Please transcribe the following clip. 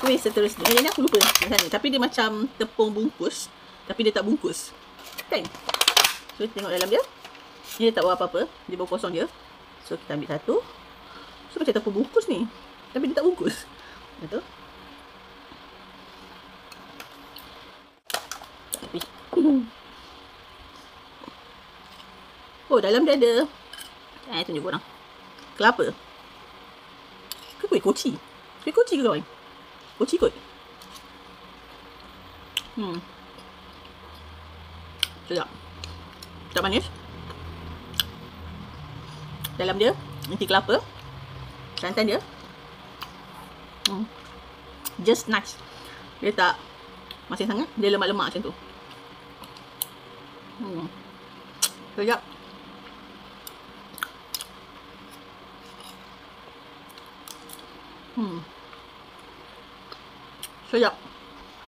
Kuih seterusnya. Yang ni aku lupa macam ni. Tapi dia macam tepung bungkus. Tapi dia tak bungkus. Kan? So, kita tengok dalam dia. Ni dia tak buat apa-apa. Dia baru kosong je. So, kita ambil satu. So, macam tepung bungkus ni. Tapi dia tak bungkus. Betul? Oh, dalam dia ada. Tunjuk korang. Kelapa. Ke kuih koci? Kuih koci ke kawan? Koci kot. Sedap. Tak manis. Dalam dia inti kelapa. Santan dia. Just nice. Dia tak masin sangat. Dia lemak-lemak macam tu. Sedap. Sedap.